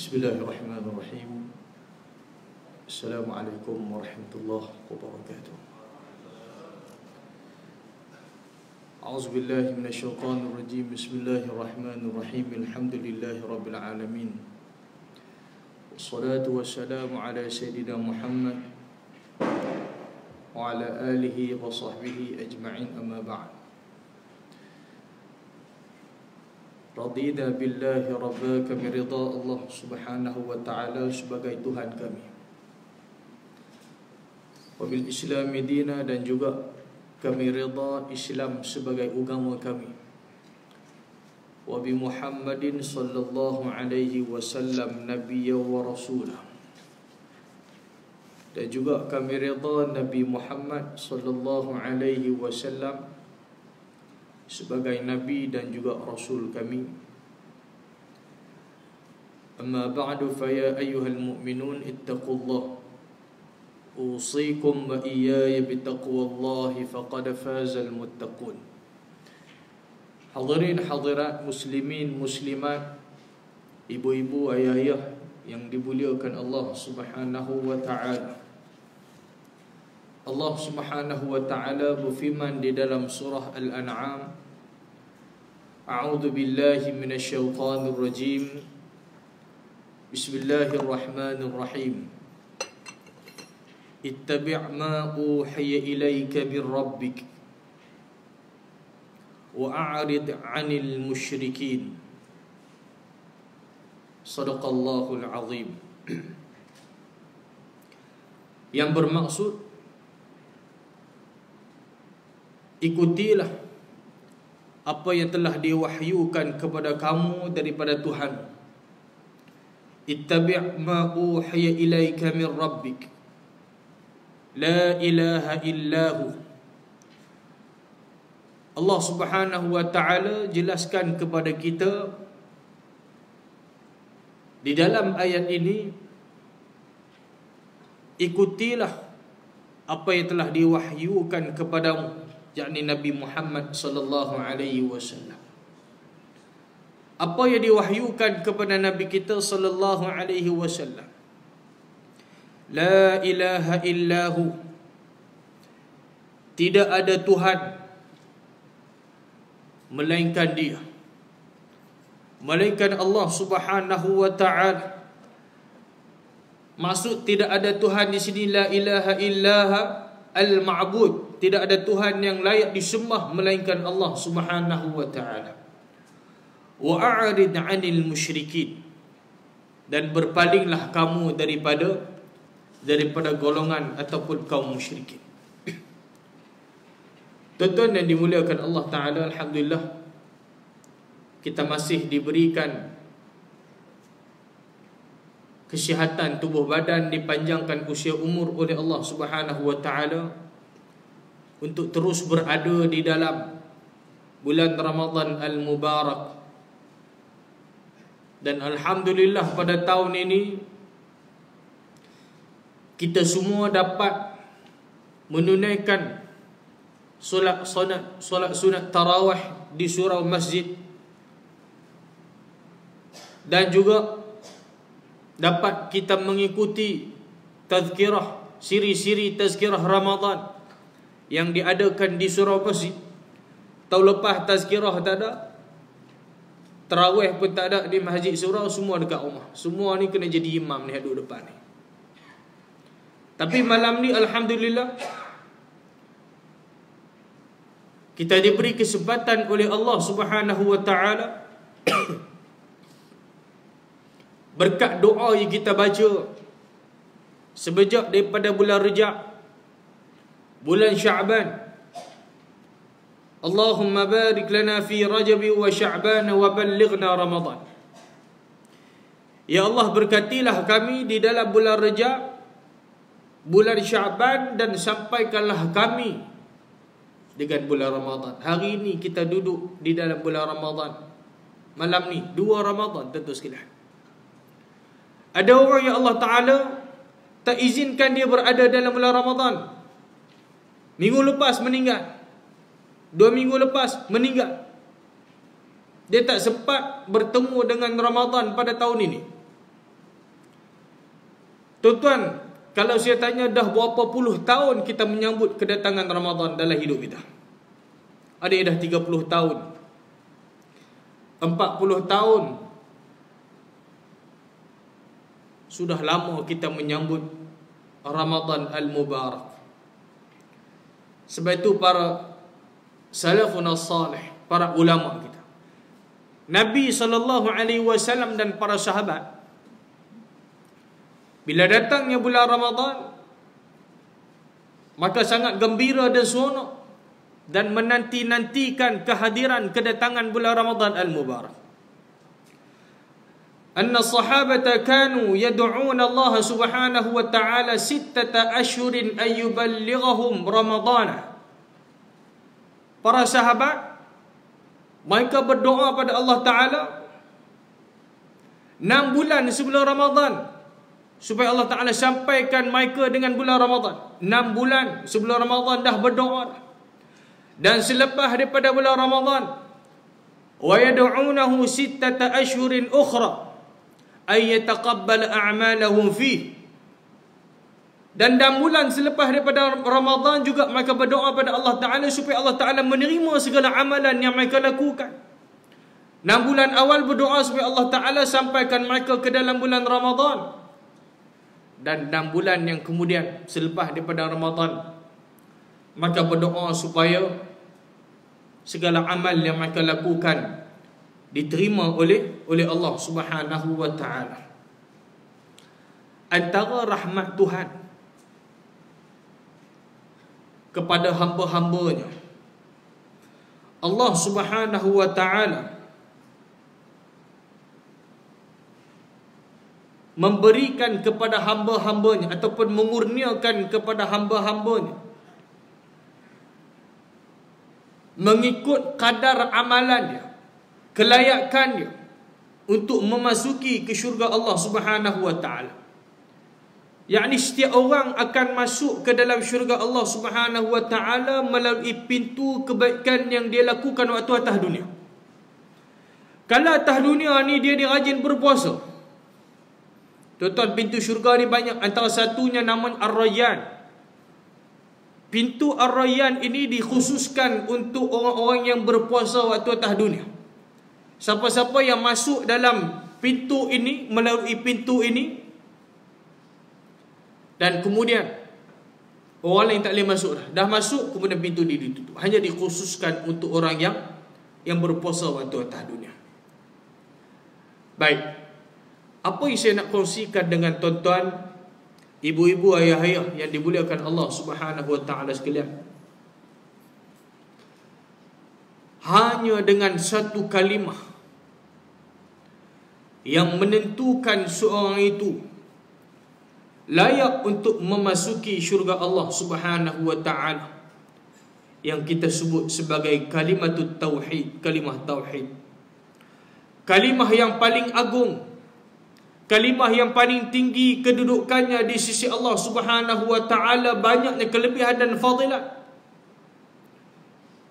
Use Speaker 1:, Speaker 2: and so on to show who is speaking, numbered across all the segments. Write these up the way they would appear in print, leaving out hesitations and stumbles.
Speaker 1: Bismillahirrahmanirrahim. Assalamualaikum warahmatullahi wabarakatuh. A'udzubillahi minasyaitonir rajim. Bismillahirrahmanirrahim. Alhamdulillahi rabbil alamin. Wassalatu wassalamu ala sayyidina Muhammad wa ala alihi wa sahbihi ajma'in, amma ba'd. Radina billahi rabba, kami rida Allah subhanahu wa ta'ala sebagai Tuhan kami, wabil islami dina, dan juga kami rida Islam sebagai agama kami, wabi Muhammadin sallallahu alaihi wasallam nabiyya wa rasulah, dan juga kami rida Nabi Muhammad sallallahu alaihi wasallam sebagai Nabi dan juga Rasul kami. Amma ba'du, faya ayyuhal mu'minun ittaqullah, usikum wa iyaya bitaqwallahi faqad fazal muttaqun. Hadirin hadirat, muslimin muslimat, ibu-ibu ayah-ayah yang dimuliakan Allah subhanahu wa ta'ala. Allah subhanahu wa ta'ala berfirman di dalam surah Al-An'am, A'udzu billahi minasyaitonir rajim. Bismillahirrahmanirrahim. Ittabi' ma uhiya ilayka bir rabbik wa a'rid 'anil musyrikin. Shadaqallahul azim. Yang bermaksud, ikutilah apa yang telah diwahyukan kepada kamu daripada Tuhan. Ittabi' ma uhiya ilaika min rabbik, la ilaha illahu. Allah subhanahu wa ta'ala jelaskan kepada kita di dalam ayat ini, ikutilah apa yang telah diwahyukan kepadamu, yakni Nabi Muhammad sallallahu alaihi wasallam. Apa yang diwahyukan kepada Nabi kita sallallahu alaihi wasallam? La ilaha illahu, tidak ada Tuhan melainkan Dia, melainkan Allah subhanahu wa ta'ala. Maksud tidak ada Tuhan di sini, la ilaha illaha al-ma'bud, tidak ada Tuhan yang layak disembah melainkan Allah subhanahu wa ta'ala. Wa a'rid 'anil musyrikin, dan berpalinglah kamu daripada golongan ataupun kaum musyrikin. Tuan-tuan yang dimuliakan Allah ta'ala, alhamdulillah kita masih diberikan kesihatan tubuh badan, dipanjangkan usia umur oleh Allah subhanahu wa ta'ala untuk terus berada di dalam bulan Ramadan al-Mubarak. Dan alhamdulillah pada tahun ini kita semua dapat menunaikan solat sunat tarawih di surau masjid, dan juga dapat kita mengikuti tazkirah, siri-siri tazkirah Ramadan yang diadakan di surau masjid. Tahun lepas tazkirah tak ada, tarawih pun tak ada di masjid surau, semua dekat rumah. Semua ni kena jadi imam ni, duduk depan ni. Tapi malam ni alhamdulillah kita diberi kesempatan oleh Allah subhanahu wa ta'ala berkat doa yang kita baca sejak daripada bulan Rejab, bulan Sya'ban. Allahumma barik lana fi Rajab wa Sya'ban wa ballighna Ramadan. Ya Allah, berkatilah kami di dalam bulan Rejab, bulan Sya'ban, dan sampaikanlah kami dengan bulan Ramadan. Hari ini kita duduk di dalam bulan Ramadan. Malam ni 2 Ramadan, tentu sekalian. Ada orang yang Allah Ta'ala tak izinkan dia berada dalam bulan Ramadan. Minggu lepas meninggal, 2 minggu lepas meninggal. Dia tak sempat bertemu dengan Ramadan pada tahun ini. Tuan-tuan, kalau saya tanya dah berapa puluh tahun kita menyambut kedatangan Ramadan dalam hidup kita? Ada yang dah 30 tahun, 40 tahun. Sudah lama kita menyambut Ramadan Al-Mubarak. Sebab itu para salafun as-salih, para ulama kita, Nabi SAW dan para sahabat, bila datangnya bulan Ramadan, maka sangat gembira dan seronok dan menanti-nantikan kehadiran kedatangan bulan Ramadan Al-Mubarak. Anna sahabata kanu yad'un Allah subhanahu wa ta'ala 6 ashhurin an yuballighahum Ramadana. Para sahabat, mereka berdoa pada Allah Ta'ala 6 bulan sebelum Ramadan, supaya Allah Ta'ala sampaikan mereka dengan bulan Ramadan. 6 bulan sebelum Ramadan dah berdoa. Dan selepas daripada bulan Ramadan, wa yad'unahu 6 ashhurin ukhra ay yataqabbal a'malahum fi. Dan 6 bulan selepas daripada Ramadan juga mereka berdoa pada Allah Ta'ala supaya Allah Ta'ala menerima segala amalan yang mereka lakukan. 6 bulan awal berdoa supaya Allah Ta'ala sampaikan mereka ke dalam bulan Ramadan. Dan 6 bulan yang kemudian selepas daripada Ramadan, maka berdoa supaya segala amal yang mereka lakukan diterima oleh Allah Subhanahu wa ta'ala. Antara rahmat Tuhan kepada hamba-hambanya, Allah Subhanahu wa ta'ala memberikan kepada hamba-hambanya ataupun mengurniakan kepada hamba-hambanya mengikut kadar amalannya, kelayakannya untuk memasuki ke syurga Allah Subhanahu wa ta'ala. Yakni setiap orang akan masuk ke dalam syurga Allah Subhanahu wa ta'ala melalui pintu kebaikan yang dia lakukan waktu atas dunia. Kalau atas dunia ni dia rajin berpuasa, tuan-tuan, pintu syurga ni banyak. Antara satunya nama Ar-Rayyan. Pintu Ar-Rayyan ini dikhususkan untuk orang-orang yang berpuasa waktu atas dunia. Siapa-siapa yang masuk dalam pintu ini, melalui pintu ini, dan kemudian orang lain tak boleh masuk dah masuk, kemudian pintu ini ditutup. Hanya dikhususkan untuk orang yang berpuasa waktu atas dunia. Baik, apa yang saya nak kongsikan dengan tuan-tuan, ibu-ibu, ayah-ayah yang dimuliakan Allah Subhanahu wa ta'ala sekalian, hanya dengan satu kalimah yang menentukan seorang itu layak untuk memasuki syurga Allah Subhanahu wa ta'ala, yang kita sebut sebagai kalimatut tauhid, kalimah tauhid. Kalimah yang paling agung, kalimah yang paling tinggi kedudukannya di sisi Allah Subhanahu wa ta'ala, banyaknya kelebihan dan fadilat.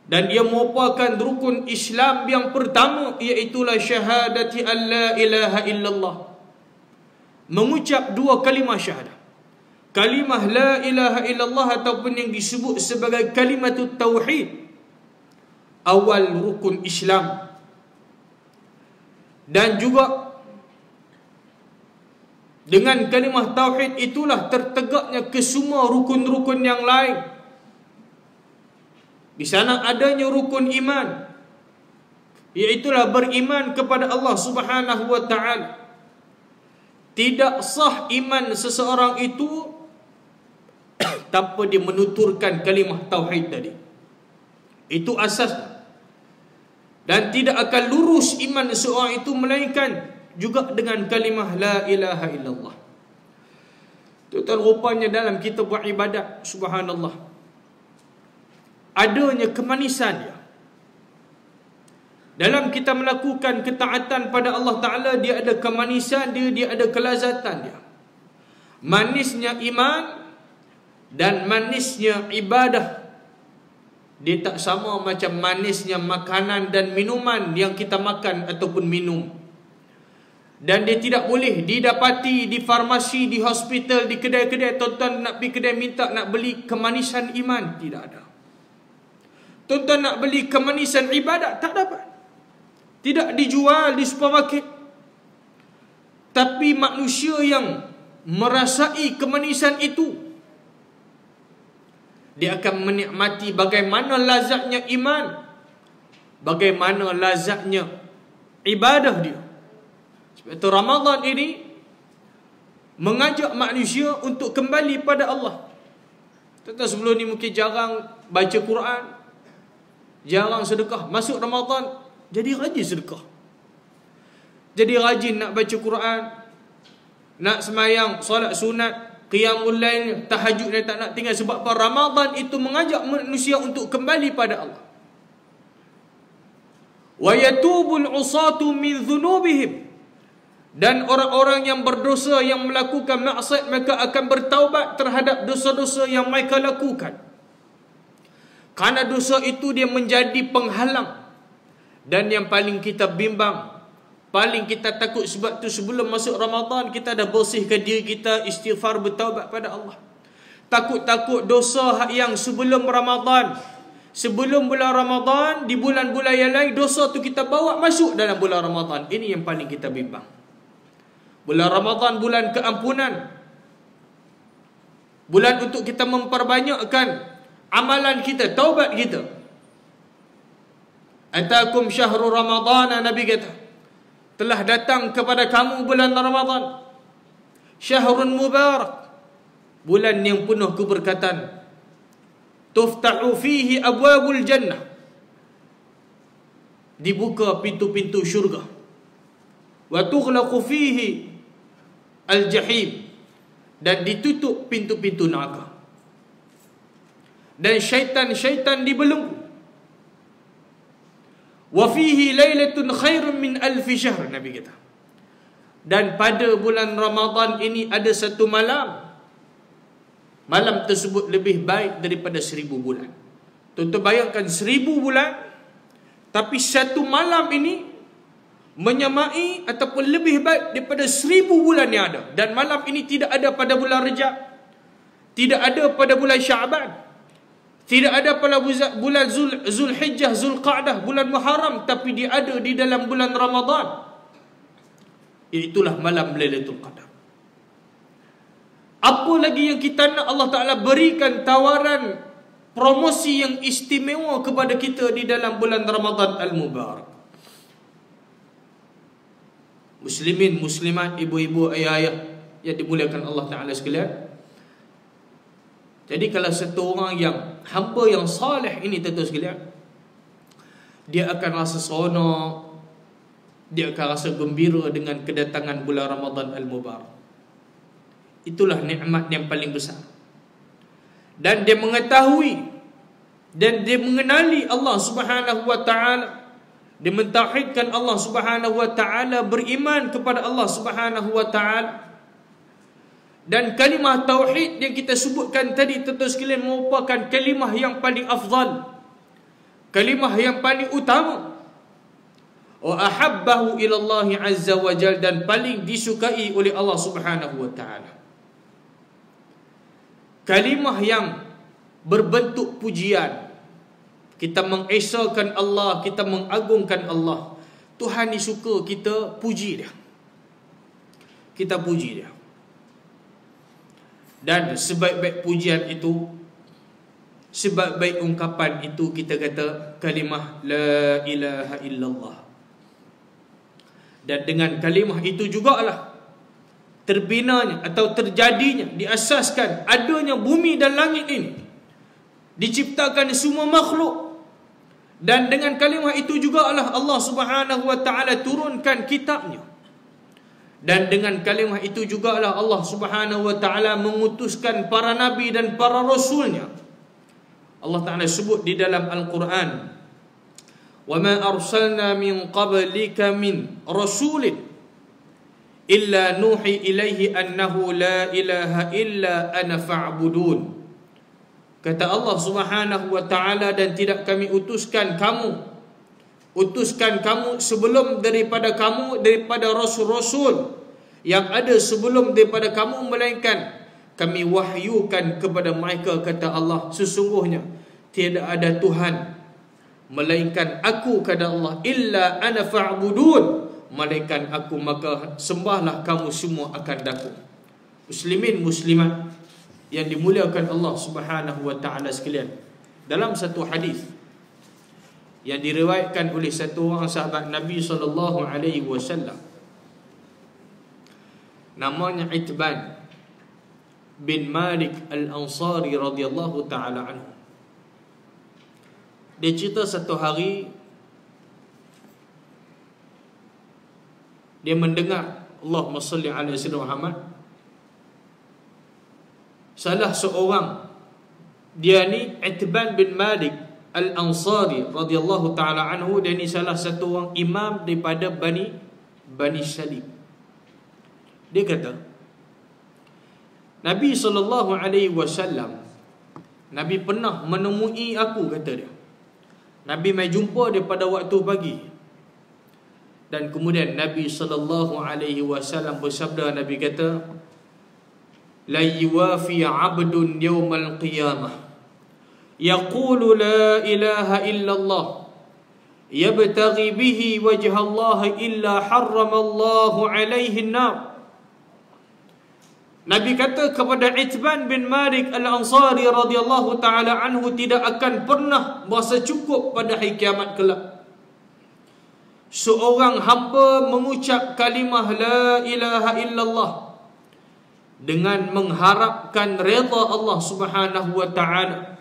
Speaker 1: Dan ia merupakan rukun Islam yang pertama, iaitulah syahadati an la ilaha illallah. Mengucap 2 kalimah syahadah. Kalimah la ilaha illallah ataupun yang disebut sebagai kalimatut tauhid, awal rukun Islam. Dan juga dengan kalimah tauhid itulah tertegaknya kesemua rukun-rukun yang lain. Di sana adanya rukun iman, iaitulah beriman kepada Allah Subhanahu wa ta'ala. Tidak sah iman seseorang itu tanpa dia menuturkan kalimah tauhid tadi. Itu asasnya. Dan tidak akan lurus iman seseorang itu melainkan juga dengan kalimah la ilaha illallah. Tuan-tuan, rupanya dalam kita buat ibadat, subhanallah, adanya kemanisan dia. Dalam kita melakukan ketaatan pada Allah Ta'ala, dia ada kemanisan dia, dia ada kelazatan dia. Manisnya iman dan manisnya ibadah, dia tak sama macam manisnya makanan dan minuman yang kita makan ataupun minum. Dan dia tidak boleh didapati di farmasi, di hospital, di kedai-kedai. Tuan-tuan nak pergi kedai minta nak beli kemanisan iman, tidak ada. Tuan-tuan nak beli kemanisan ibadat, tak dapat. Tidak dijual di supermarket. Tapi manusia yang merasai kemanisan itu, dia akan menikmati bagaimana lazatnya iman, bagaimana lazatnya ibadah dia. Sebab itu Ramadan ini mengajak manusia untuk kembali pada Allah. Tentu sebelum ni mungkin jarang baca Quran, jarang sedekah. Masuk Ramadan, jadi rajin sedekah, jadi rajin nak baca Quran, nak semayang, solat sunat, qiyamul lail, tahajud dia tak nak tinggal. Sebab apa? Ramadan itu mengajak manusia untuk kembali pada Allah. Wa yatubul usatu min dhunubihim. Dan orang-orang yang berdosa, yang melakukan maksiat, mereka akan bertaubat terhadap dosa-dosa yang mereka lakukan. Karena dosa itu dia menjadi penghalang. Dan yang paling kita bimbang, paling kita takut, sebab tu sebelum masuk Ramadan kita dah bersihkan diri kita, istighfar, bertaubat pada Allah. Takut-takut dosa yang sebelum Ramadan, sebelum bulan Ramadan, di bulan-bulan yang lain, dosa tu kita bawa masuk dalam bulan Ramadan. Ini yang paling kita bimbang. Bulan Ramadan bulan keampunan, bulan untuk kita memperbanyakkan amalan kita, taubat kita. Atakum syahrul Ramadhan, Nabi kata, telah datang kepada kamu bulan Ramadan, syahrun mubarak, bulan yang penuh keberkatan. Tuftahu fihi abwabul jannah, dibuka pintu-pintu syurga. Wa tughlaqu fihi al-jahim, dan ditutup pintu-pintu neraka. Dan syaitan-syaitan dibelenggu. Wa fihi lailatun khairun min alfi syahr, Nabi kata. Dan pada bulan Ramadan ini ada satu malam. Malam tersebut lebih baik daripada 1000 bulan. Tuan-tuan bayangkan 1000 bulan, tapi satu malam ini menyamai ataupun lebih baik daripada 1000 bulan yang ada. Dan malam ini tidak ada pada bulan Rejab, tidak ada pada bulan Syaban, tidak ada pada bulan Zulhijjah, Zulqa'dah, bulan Muharram, tapi dia ada di dalam bulan Ramadan. Iaitulah malam Lailatul Qadar. Apa lagi yang kita nak? Allah Ta'ala berikan tawaran promosi yang istimewa kepada kita di dalam bulan Ramadan Al-Mubarak. Muslimin, muslimat, ibu-ibu, ayah-ayah yang dimuliakan Allah Ta'ala sekalian. Jadi kalau satu orang yang hamba yang salih ini, tuan-tuan sekalian, dia akan rasa seronok, dia akan rasa gembira dengan kedatangan bulan Ramadan Al-Mubarak. Itulah nikmat yang paling besar. Dan dia mengetahui dan dia mengenali Allah Subhanahu wa Ta'ala. Dia mentauhidkan Allah Subhanahu wa Ta'ala, beriman kepada Allah Subhanahu wa Ta'ala. Dan kalimah tauhid yang kita sebutkan tadi, tuan-tuan sekalian, merupakan kalimah yang paling afdal, kalimah yang paling utama. Wa ahabbahu ila Allah azza wa jal, dan paling disukai oleh Allah Subhanahu wa Ta'ala. Kalimah yang berbentuk pujian. Kita mengesakan Allah, kita mengagungkan Allah. Tuhan ni suka kita puji dia, kita puji dia. Dan sebaik-baik pujian itu, sebaik-baik ungkapan itu, kita kata kalimah La ilaha illallah. Dan dengan kalimah itu jugalah terbinanya atau terjadinya, diasaskan adanya bumi dan langit ini, diciptakan semua makhluk. Dan dengan kalimah itu jugalah Allah Subhanahu wa Ta'ala turunkan kitabnya. Dan dengan kalimah itu jugalah Allah Subhanahu wa Ta'ala mengutuskan para nabi dan para rasulnya. Allah Ta'ala sebut di dalam Al-Quran, wa ma arsalna min qablika min rasulin illa nuhi ilaihi annahu la ilaha illa ana fa'budun. Kata Allah Subhanahu wa Ta'ala, dan tidak kami utuskan kamu utuskan kamu sebelum daripada rasul-rasul yang ada sebelum daripada kamu, melainkan kami wahyukan kepada mereka, kata Allah, sesungguhnya tiada ada Tuhan melainkan aku, kata Allah, illa ana fa'budun, melainkan aku, maka sembahlah kamu semua akan daku. Muslimin muslimat yang dimuliakan Allah Subhanahu wa taala sekalian, dalam satu hadis yang diriwayatkan oleh satu orang sahabat Nabi sallallahu alaihi wasallam, namanya Itban bin Malik Al-Ansari radhiyallahu taala anhu. Dia cerita satu hari dia mendengar, Allahumma salli ala sayyidina Muhammad, salah seorang, dia ni Itban bin Malik Al-Ansari radhiyallahu taala anhu, dia ni salah satu orang imam daripada Bani Salim. Dia kata, Nabi SAW, Nabi pernah menemui aku, kata dia. Nabi mai jumpa dia pada waktu pagi. Dan kemudian Nabi SAW bersabda, Nabi kata, la yuwafi 'abdun yawmal qiyamah yaqulu la ilaha illallah yabtaghi bihi wajha Allah illa harrama Allah 'alaihi an-nar. Nabi kata kepada Itban bin Malik Al-Ansari radhiyallahu taala anhu, tidak akan pernah berasa cukup pada hari kiamat kelak seorang hamba mengucap kalimah la ilaha illallah dengan mengharapkan redha Allah Subhanahu wa taala,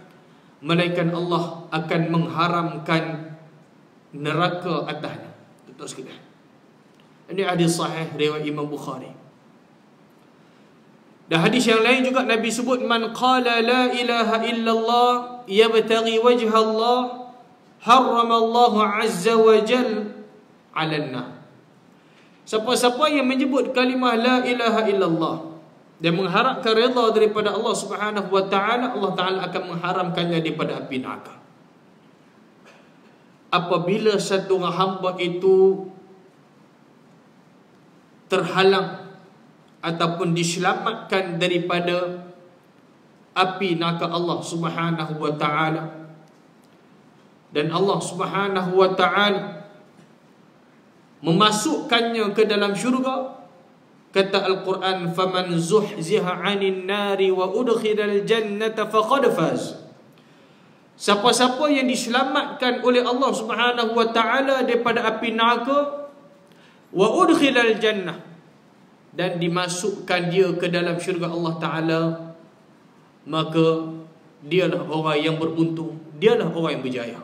Speaker 1: melainkan Allah akan mengharamkan neraka atasnya. Tutup sekalian, ini hadis sahih riwayat Imam Bukhari. Dan hadis yang lain juga Nabi sebut, man qala la ilaha illallah yabtaghi wajha Allah harrama Allah azza wa jal 'alan nar. Siapa-siapa yang menyebut kalimah la ilaha illallah dan mengharapkan redha daripada Allah Subhanahu wa taala, Allah taala akan mengharamkannya daripada api neraka. Apabila satu hamba itu terhalang ataupun diselamatkan daripada api neraka Allah Subhanahu wa taala, dan Allah Subhanahu wa taala memasukkannya ke dalam syurga, kata Al-Quran, faman zuhziha 'anil nari wa udkhilal jannata faqad faz. Siapa-siapa yang diselamatkan oleh Allah Subhanahu wa taala daripada api neraka, wa udkhilal jannah, dan dimasukkan dia ke dalam syurga Allah taala, maka dialah orang yang beruntung, dialah orang yang berjaya.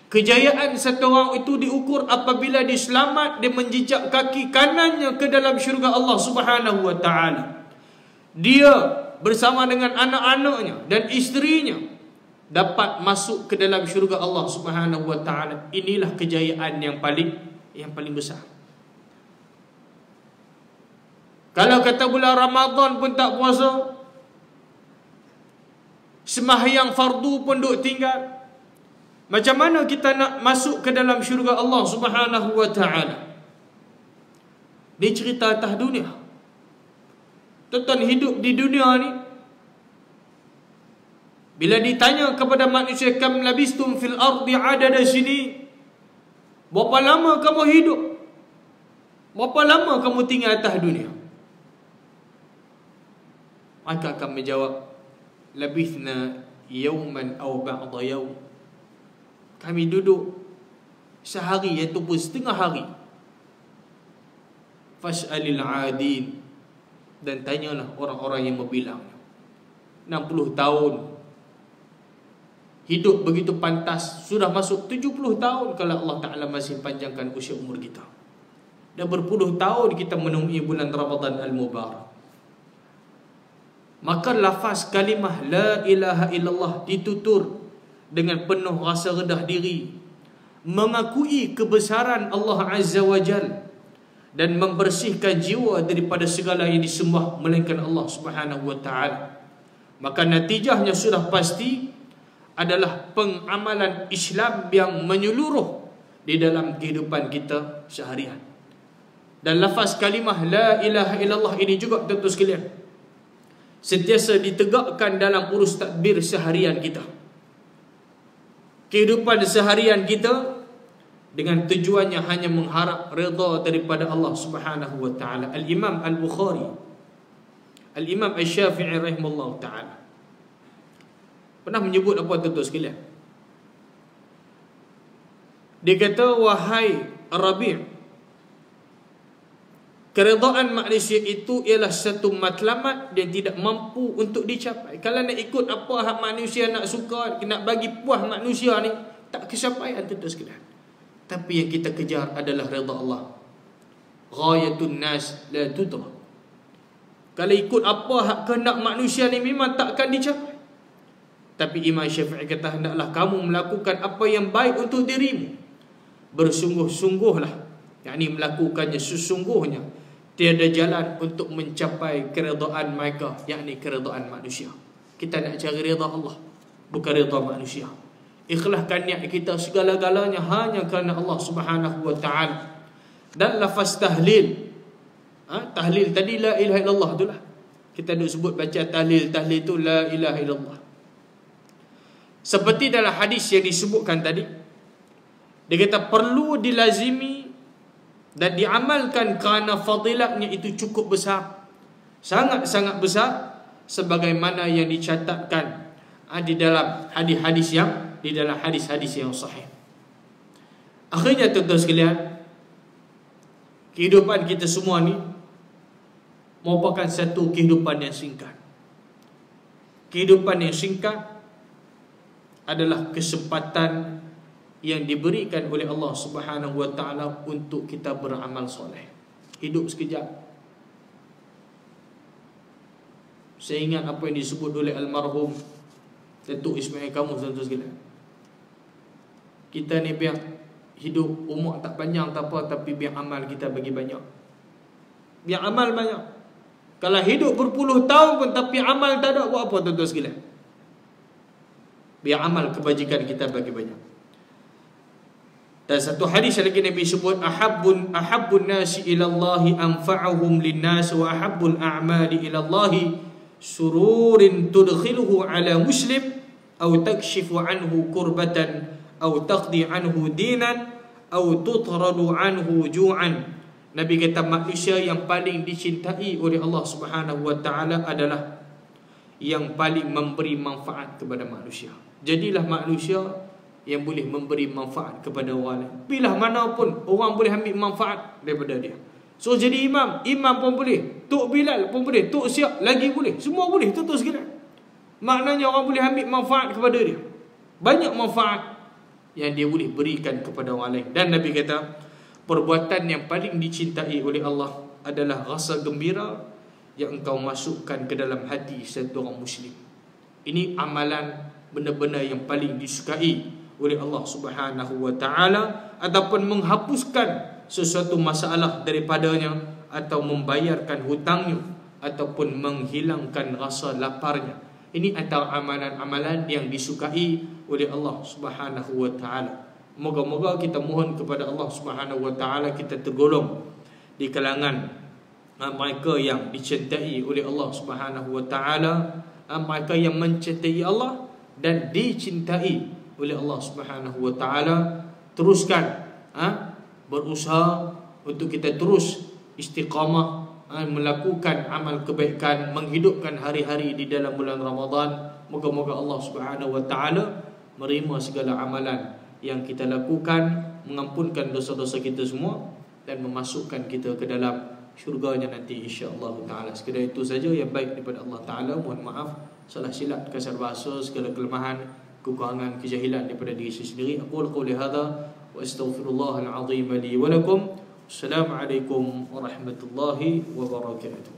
Speaker 1: Kejayaan satu orang itu diukur apabila dia selamat, dia menjejak kaki kanannya ke dalam syurga Allah Subhanahu wa taala. Dia bersama dengan anak-anaknya dan isterinya dapat masuk ke dalam syurga Allah Subhanahu wa taala. Inilah kejayaan yang paling besar. Kalau kata bulan Ramadan pun tak puasa, sembahyang fardu pun duk tinggal, macam mana kita nak masuk ke dalam syurga Allah Subhanahu wa taala? Dia cerita atas dunia. Tuan-tuan, hidup di dunia ni, bila ditanya kepada manusia, kam labistum fil ardi adada sini, berapa lama kamu hidup? Berapa lama kamu tinggal atas dunia? Maka akan menjawab, labithna yawman aw ba'da yawm. Kami duduk sehari ataupun setengah hari. Fas'alil 'adin, dan tanyalah orang-orang yang berbilang. 60 tahun hidup begitu pantas, sudah masuk 70 tahun kalau Allah Ta'ala masih panjangkan usia umur kita. Dan berpuluh tahun kita menemui bulan Ramadan Al-Mubarak. Maka lafaz kalimah la ilaha illallah ditutur dengan penuh rasa rendah diri, mengakui kebesaran Allah Azza wa Jal, dan membersihkan jiwa daripada segala yang disembah melainkan Allah Subhanahu wa taala. Maka natijahnya sudah pasti adalah pengamalan Islam yang menyeluruh di dalam kehidupan kita seharian. Dan lafaz kalimah la ilaha illallah ini juga tuan-tuan sekalian sentiasa ditegakkan dalam urus takbir seharian kita. Kehidupan seharian kita dengan tujuannya hanya mengharap redha daripada Allah Subhanahu wa taala. Al-Imam Al-Bukhari, Al-Imam Asy-Syafi'i rahimahullah taala pernah menyebut apa tuan-tuan sekalian? Dia kata, wahai Rabi', keredaan manusia itu ialah satu matlamat yang tidak mampu untuk dicapai. Kalau nak ikut apa hak manusia nak suka, nak bagi puas manusia ni, tak kesapaian tuan-tuan sekalian. Tapi yang kita kejar adalah redha Allah. Ghayatun nas la tudrak. Kalau ikut apa hak kehendak manusia ni memang takkan dicapai. Tapi Imam Syafi'i kata, hendaklah kamu melakukan apa yang baik untuk dirimu. Bersungguh-sungguhlah, yakni melakukannya sesungguhnya. Tiada jalan untuk mencapai keredaan mereka, yakni keredaan manusia. Kita nak cari redha Allah, bukan redha manusia. Ikhlaskan niat kita segala-galanya hanya kerana Allah Subhanahu wa taala. Dan lafaz tahlil, tahlil tadi la ilaha illallah itulah. Kita duk sebut baca tahlil tu la ilaha illallah. Seperti dalam hadis yang disebutkan tadi, dia kata perlu dilazimi dan diamalkan kerana fadilatnya itu cukup besar, sangat-sangat besar, sebagaimana yang dicatatkan di dalam hadis-hadis yang sahih. Akhirnya tuan-tuan sekalian, kehidupan kita semua ni merupakan satu kehidupan yang singkat. Kehidupan yang singkat adalah kesempatan yang diberikan oleh Allah Subhanahu wa taala untuk kita beramal soleh. Hidup sekejap. Saya ingat apa yang disebut oleh almarhum Datuk Ismail Kamus, tuan-tuan sekalian. Kita ni biar hidup umur tak panjang tak apa, tapi biar amal kita bagi banyak. Biar amal banyak. Kalau hidup berpuluh tahun pun tapi amal tak ada, buat apa tuan-tuan sekalian? Biar amal kebajikan kita bagi banyak. Dan satu hadis lagi Nabi sebut, ahabbun nasi ila Allahi anfa'uhum linnas wa ahabbul a'mali ila Allahi sururin tudkhiluhu ala muslim aw takshifu anhu kurbatan aw taqdi anhu dinan aw tutradu anhu ju'an. Nabi kata manusia yang paling dicintai oleh Allah Subhanahu wa taala adalah yang paling memberi manfaat kepada manusia. Jadilah manusia yang boleh memberi manfaat kepada orang lain. Bila mana pun orang boleh ambil manfaat daripada dia. So jadi imam pun boleh, Tok Bilal pun boleh, Tok Siap lagi boleh, semua boleh tuan-tuan sekalian. Maknanya orang boleh ambil manfaat kepada dia. Banyak manfaat yang dia boleh berikan kepada orang lain. Dan Nabi kata, perbuatan yang paling dicintai oleh Allah adalah rasa gembira yang engkau masukkan ke dalam hati satu orang Muslim. Ini amalan benda-benda yang paling disukai oleh Allah Subhanahu wa taala, ataupun menghapuskan sesuatu masalah daripadanya, atau membayarkan hutangnya, ataupun menghilangkan rasa laparnya. Ini antara amalan-amalan yang disukai oleh Allah Subhanahu wa taala. Moga-moga kita mohon kepada Allah Subhanahu wa taala kita tergolong di kalangan mereka yang dicintai oleh Allah Subhanahu wa taala, mereka yang mencintai Allah dan dicintai oleh Allah Subhanahu wa taala. Teruskan berusaha untuk kita terus istiqamah melakukan amal kebaikan, menghidupkan hari-hari di dalam bulan Ramadan. Moga-moga Allah Subhanahu wa taala menerima segala amalan yang kita lakukan, mengampunkan dosa-dosa kita semua, dan memasukkan kita ke dalam syurganya nanti insya-Allah taala. Sekadar itu saja yang baik daripada Allah taala. Mohon maaf salah silap, kasar bahasa, segala kelemahan, kekurangan, kejahilan daripada diri saya sendiri. Aqul qouli hadza wa astaghfirullahal azim li wa lakum. Assalamualaikum warahmatullahi wabarakatuh.